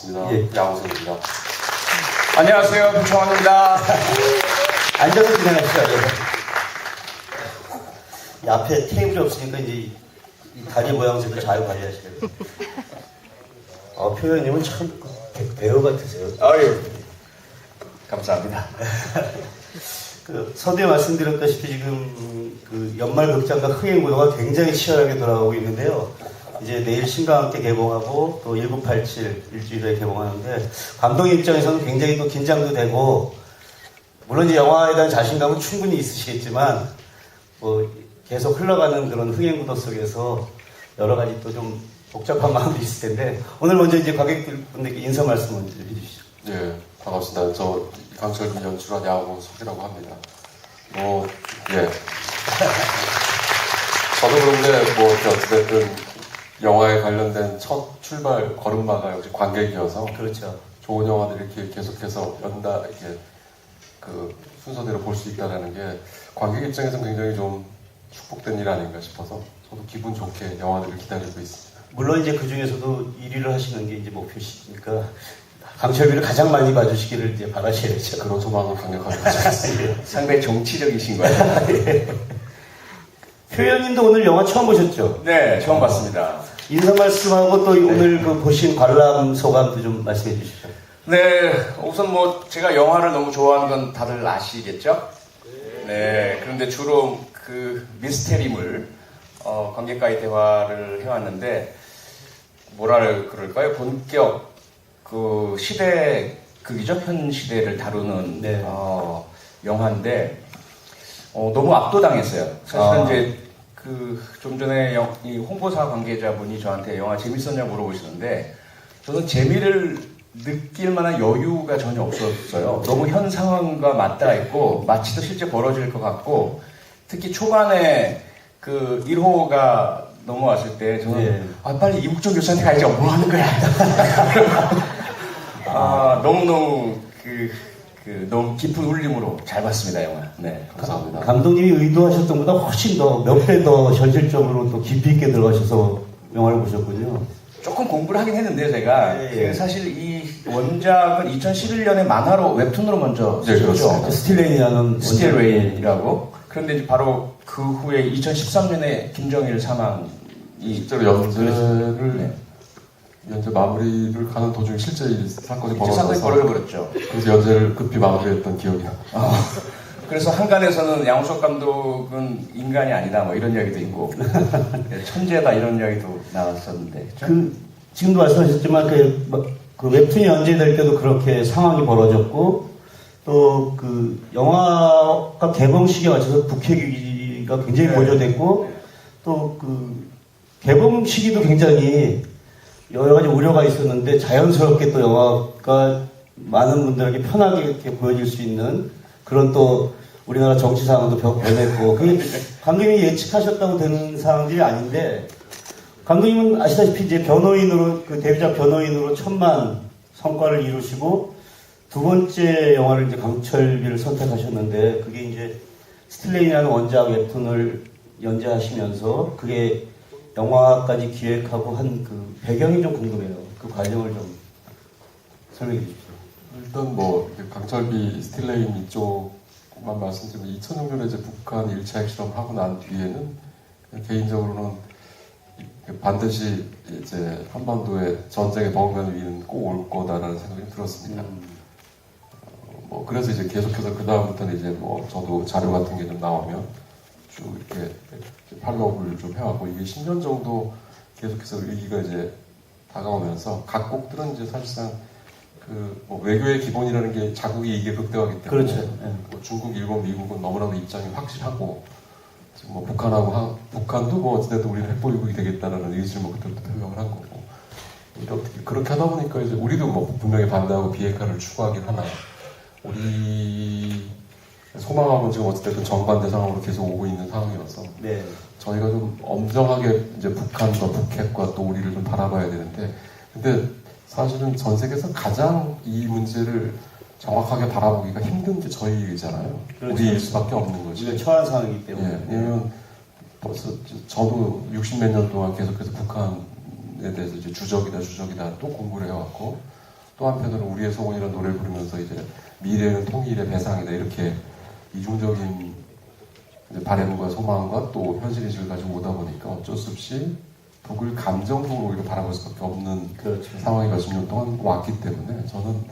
예. 양우성입니다. 안녕하세요, 부총환입니다. 앉아서 진행하시죠. 이 앞에 테이블이 없으니까 이제 이 다리 모양새도 잘 관리하셔야 돼요. 표현님은 참 배우 같으세요. 아유, 감사합니다. 서두에 말씀드렸다시피 지금 그 연말 극장과 흥행무도가 굉장히 치열하게 돌아가고 있는데요. 이제 내일 신과 함께 개봉하고 또 1987 일주일에 개봉하는데 감독님 입장에서는 굉장히 또 긴장도 되고 물론 이제 영화에 대한 자신감은 충분히 있으시겠지만 뭐 계속 흘러가는 그런 흥행무도 속에서 여러 가지 또 좀 복잡한 마음도 있을 텐데 오늘 먼저 이제 관객분들께 인사 말씀 먼저 해주시죠. 예, 반갑습니다. 저 강철빈 연출한 양우성이라고 합니다. 예. 저도 그런데 어쨌든 영화에 관련된 첫 출발 걸음마가 역시 관객이어서 그렇죠. 좋은 영화들 이렇게 계속해서 연다 이렇게 그 순서대로 볼 수 있다는 게 관객 입장에서는 굉장히 좀 축복된 일 아닌가 싶어서 저도 기분 좋게 영화들을 기다리고 있습니다. 물론 이제 그 중에서도 1위를 하시는 게 이제 목표시니까 강철비를 가장 많이 봐주시기를 이제 바라셔야죠. 그런 소망을 강력하게 가지겠습니다. 상당히 정치적이신 거예요. 표현님도 오늘 영화 처음 보셨죠? 네, 처음 봤습니다. 인사 말씀하고 또 오늘 그 보신 관람 소감도 좀 말씀해 주시죠. 네, 우선 제가 영화를 너무 좋아하는 건 다들 아시겠죠? 네, 그런데 주로 그 미스테리물, 관객과의 대화를 해왔는데, 뭐라 그럴까요? 본격 그 시대극이죠? 현 시대를 다루는 네. 영화인데, 너무 압도당했어요. 사실은 이제 좀 전에 이 홍보사 관계자분이 저한테 영화 재밌었냐고 물어보시는데 저는 재미를 느낄 만한 여유가 전혀 없었어요. 너무 현 상황과 맞닿아 있고 마치도 실제 벌어질 것 같고 특히 초반에 그 1호가 넘어왔을 때 저는 빨리 이국정 교수한테 가야지 뭐 하는 거야. 너무너무 너무 깊은 울림으로 잘 봤습니다, 영화. 네, 감사합니다. 감독님이 의도하셨던 것보다 훨씬 더 몇 배 더 현실적으로 또 깊이 있게 들어가셔서 영화를 보셨군요. 조금 공부를 하긴 했는데 제가 사실 이 원작은 2011년에 만화로 웹툰으로 먼저 그렇습니다. 스틸레인이라는 스틸웨이라고. 그런데 이제 바로 그 후에 2013년에 김정일 사망이 실제로 연재 마무리를 가는 도중에 실제 사건이 벌어져버렸죠. 그래서 연재를 급히 마무리했던 기억이 납니다. 그래서 한간에서는 양우석 감독은 인간이 아니다 뭐 이런 이야기도 있고 천재다 이런 이야기도 나왔었는데 지금도 말씀하셨지만 그 웹툰이 연재될 때도 그렇게 상황이 벌어졌고 또 그 영화가 개봉 시기에 맞춰서 북핵위기가 굉장히 고조됐고 또 그 개봉 시기도 굉장히 여러 가지 우려가 있었는데 자연스럽게 또 영화가 많은 분들에게 편하게 이렇게 보여질 수 있는 그런 또 우리나라 정치 상황도 변했고 그게 감독님이 예측하셨다고 되는 상황들이 아닌데 감독님은 아시다시피 이제 변호인으로 그 데뷔작 변호인으로 천만 성과를 이루시고 두 번째 영화를 이제 강철비를 선택하셨는데 그게 이제 스틸레인이라는 원작 웹툰을 연재하시면서 그게 영화까지 기획하고 한 그 배경이 좀 궁금해요. 그 과정을 좀 설명해 주십시오. 일단 강철비 스틸레인 이쪽만 말씀드리면 2006년에 이제 북한 1차 핵실험을 하고 난 뒤에는 개인적으로는 반드시 이제 한반도의 전쟁의 벙어는 위는 꼭 올 거다라는 생각이 들었습니다. 그래서 이제 계속해서 그 다음부터는 이제 저도 자료 같은 게 좀 나오면 쭉 이렇게 팔로우를 좀 해왔고 이게 10년 정도 계속해서 위기가 이제 다가오면서 각 곡들은 이제 사실상 외교의 기본이라는 게 자국이 이게 극대화하기 때문에 그렇죠. 중국, 일본, 미국은 너무나도 입장이 확실하고 지금 북한도 어찌됐든 우리는 핵보유국이 되겠다라는 의지를 그때부터 표명을 한 거고 그렇게 하다 보니까 이제 우리도 분명히 반대하고 비핵화를 추구하긴 하나 우리 소망하고는 지금 어찌됐든 정반대 상황으로 계속 오고 있는 상황이어서 저희가 좀 엄정하게 이제 북한과 북핵과 또 우리를 좀 바라봐야 되는데 근데 사실은 전 세계에서 가장 이 문제를 정확하게 바라보기가 힘든 게 저희잖아요. 그렇죠. 우리일 수밖에 없는 거지. 우리가 처한 상황이기 때문에. 왜냐면 벌써 저도 60몇 년 동안 계속해서 북한에 대해서 이제 주적이다 또 공부를 해왔고 또 한편으로는 우리의 소원이라는 노래를 부르면서 이제 미래는 통일의 배상이다 이렇게 이중적인 이제 바램과 소망과 또 현실인식을 가지고 오다 보니까 어쩔 수 없이 북을 감정적으로 오히려 바라볼 수밖에 없는 그렇죠. 상황이 몇십 년 동안 왔기 때문에 저는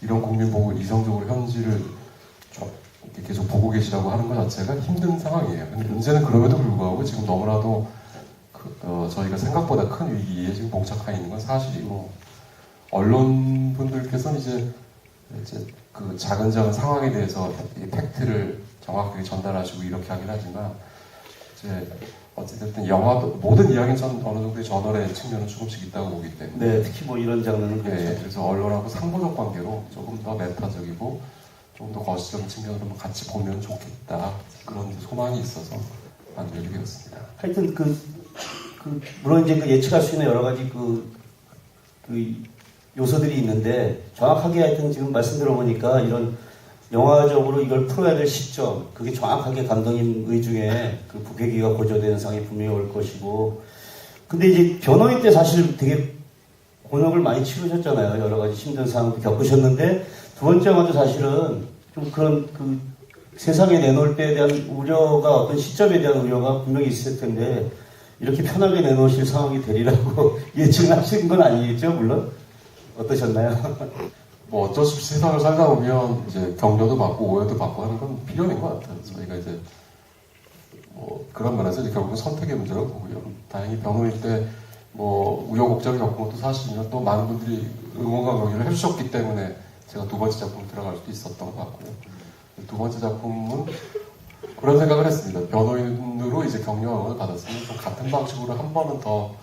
이런 국민 보고 이성적으로 현실을 이렇게 계속 보고 계시라고 하는 것 자체가 힘든 상황이에요. 근데 문제는 그럼에도 불구하고 지금 너무나도 저희가 생각보다 큰 위기에 지금 봉착해 있는 건 사실이고 언론분들께서는 이제 그 작은 상황에 대해서 이 팩트를 정확하게 전달하시고 이렇게 하긴 하지만 이제 어쨌든 영화도 모든 이야기는 전 어느 정도의 저널의 측면은 조금씩 있다고 보기 때문에 네, 특히 뭐 이런 장르는 그렇죠. 네, 그래서 언론하고 상호적 관계로 조금 더 메타적이고 조금 더 거시적인 측면으로 같이 보면 좋겠다 그런 소망이 있어서 만들게 되었습니다. 하여튼 물론 이제 그 예측할 수 있는 여러 가지 그 요소들이 있는데 정확하게 하여튼 지금 말씀 들어보니까 이런 영화적으로 이걸 풀어야 될 시점 그게 정확하게 감독님 의중에 그 북핵위가 고조되는 상황이 분명히 올 것이고 근데 이제 변호인 때 사실 되게 곤혹을 많이 치르셨잖아요. 여러 가지 힘든 상황도 겪으셨는데 두 번째 영화도 사실은 좀 그런 그 세상에 내놓을 때에 대한 우려가 어떤 시점에 대한 우려가 분명히 있을 텐데 이렇게 편하게 내놓으실 상황이 되리라고 예측하신 건 아니겠죠, 물론? 어떠셨나요? 뭐 어쩔 수 없이 세상을 살다 보면 이제 격려도 받고 오해도 받고 하는 건 필연인 것 같아요. 저희가 이제 뭐 그런 면에서 이제 결국은 선택의 문제라고 보고요. 다행히 변호일 때 뭐 우여곡절을 겪은 것도 사실이면 또 많은 분들이 응원과 격려를 해주셨기 때문에 제가 두 번째 작품을 들어갈 수도 있었던 것 같고요. 두 번째 작품은 그런 생각을 했습니다. 변호인으로 이제 격려와 응원을 받았으면 좀 같은 방식으로 한 번은 더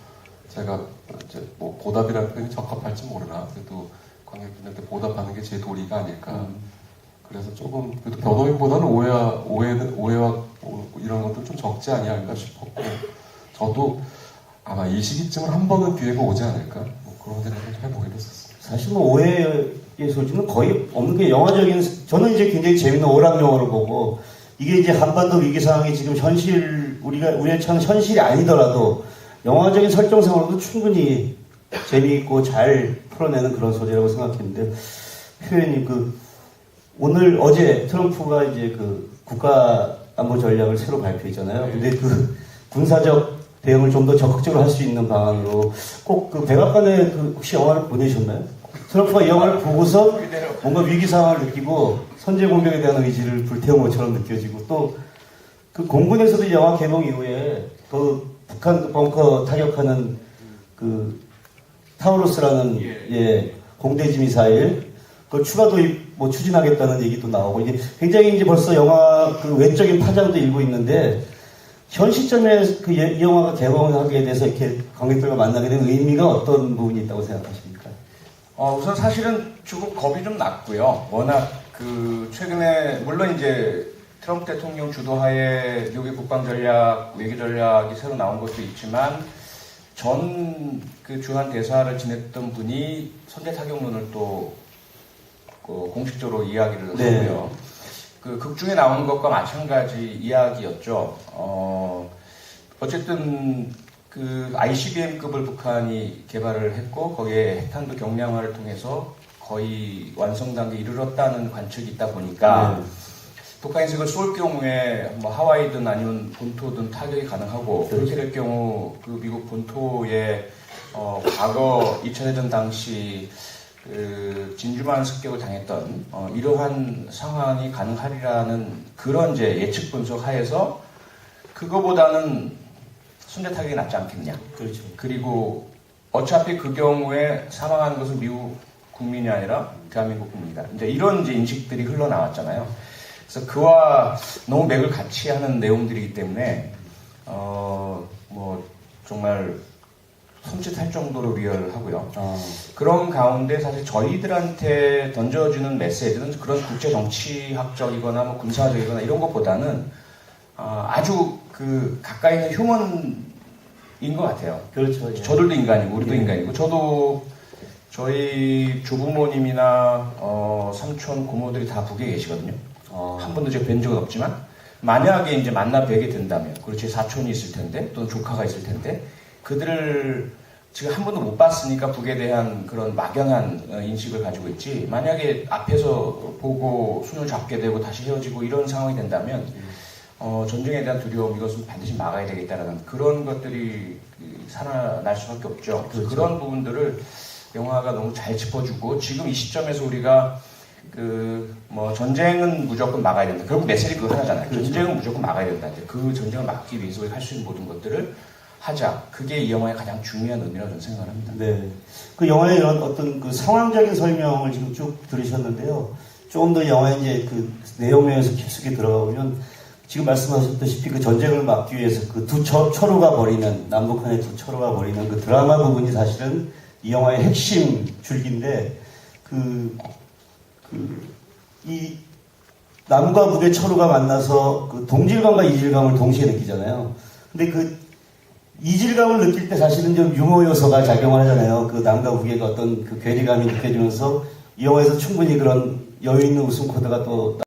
제가 이제 뭐 보답이라는 표현이 적합할지 모르나 그래도 관객분들한테 보답하는 게 제 도리가 아닐까. 그래서 조금 그래도 변호인보다는 오해와 이런 것들 좀 적지 아니할까 싶었고 저도 아마 이 시기쯤은 한 번은 기회가 오지 않을까 뭐 그런 생각을 해보기로 했었습니다. 사실 뭐 오해의 소지는 거의 없는 게 영화적인 저는 이제 굉장히 재밌는 오락 영화를 보고 이게 이제 한반도 위기 상황이 지금 우리의 참 현실이 아니더라도 영화적인 설정상으로도 충분히 재미있고 잘 풀어내는 그런 소재라고 생각했는데 표현이 어제 트럼프가 이제 국가 안보 전략을 새로 발표했잖아요. 근데 군사적 대응을 좀 더 적극적으로 할 수 있는 방안으로 꼭 백악관에 혹시 영화를 보내셨나요? 트럼프가 이 영화를 보고서 뭔가 위기 상황을 느끼고 선제 공격에 대한 의지를 불태운 것처럼 느껴지고 또 공군에서도 이 영화 개봉 이후에 북한 벙커 타격하는 타우루스라는 공대지 미사일 그걸 추가 도입 추진하겠다는 얘기도 나오고 이제 굉장히 이제 벌써 영화 외적인 파장도 일고 있는데 현 시점에 이 영화가 개봉하게 돼서 이렇게 관객들과 만나게 된 의미가 어떤 부분이 있다고 생각하십니까? 우선 사실은 조금 겁이 좀 났고요. 워낙 최근에 물론 이제 트럼프 대통령 주도하에 미국의 국방 전략, 외교 전략이 새로 나온 것도 있지만 전 주한 대사를 지냈던 분이 선제 타격론을 또 공식적으로 이야기를 하고요. 극 중에 나오는 것과 마찬가지 이야기였죠. 어쨌든 ICBM급을 북한이 개발을 했고 거기에 핵탄두 경량화를 통해서 거의 완성 단계에 이르렀다는 관측이 있다 보니까 북한이 그걸 쏠 경우에 하와이든 아니면 본토든 타격이 가능하고 그렇게 될 경우 미국 본토에 과거 2차 대전 당시 진주만 습격을 당했던 이러한 상황이 가능하리라는 그런 이제 예측 분석 하에서 그거보다는 선제 타격이 낫지 않겠냐. 그렇죠. 그리고 어차피 그 경우에 사망하는 것은 미국 국민이 아니라 대한민국 국민이다. 이제 이런 이제 인식들이 흘러나왔잖아요. 그래서 그와 너무 맥을 같이 하는 내용들이기 때문에 정말 손짓할 정도로 리얼하고요. 그런 가운데 사실 저희들한테 던져주는 메시지는 그런 국제 정치학적이거나 군사적이거나 이런 것보다는 아주 가까이 있는 휴먼인 것 같아요. 그렇죠. 예. 저들도 인간이고 우리도 인간이고 저도 저희 조부모님이나 삼촌 고모들이 다 북에 계시거든요. 한 번도 제가 뵌 적은 없지만 만약에 이제 만나 뵈게 된다면 그리고 제 사촌이 있을 텐데 또는 조카가 있을 텐데 그들을 지금 한 번도 못 봤으니까 북에 대한 그런 막연한 인식을 가지고 있지, 만약에 앞에서 보고 손을 잡게 되고 다시 헤어지고 이런 상황이 된다면 전쟁에 대한 두려움, 이것은 반드시 막아야 되겠다라는 그런 것들이 살아날 수밖에 없죠. 그래서 그런 부분들을 영화가 너무 잘 짚어주고, 지금 이 시점에서 우리가 전쟁은 무조건 막아야 된다. 결국 메시지 그거 하나잖아요. 그렇죠. 전쟁은 무조건 막아야 된다. 이제 그 전쟁을 막기 위해서 우리가 할 수 있는 모든 것들을 하자. 그게 이 영화의 가장 중요한 의미라고 저는 생각을 합니다. 네. 그 영화의 이런 어떤 그 상황적인 설명을 지금 쭉 들으셨는데요. 조금 더 영화의 이제 그 내용면에서 깊숙이 들어가 보면, 지금 말씀하셨다시피 그 전쟁을 막기 위해서 그 두 철호가 벌이는, 남북한의 두 철호가 벌이는 그 드라마 부분이 사실은 이 영화의 핵심 줄기인데, 이 남과 북의 철호가 만나서 그 동질감과 이질감을 동시에 느끼잖아요. 근데 그 이질감을 느낄 때 사실은 좀 유머 요소가 작용을 하잖아요. 그 남과 북의 어떤 그 괴리감이 느껴지면서 이 영화에서 충분히 그런 여유 있는 웃음 코드가 또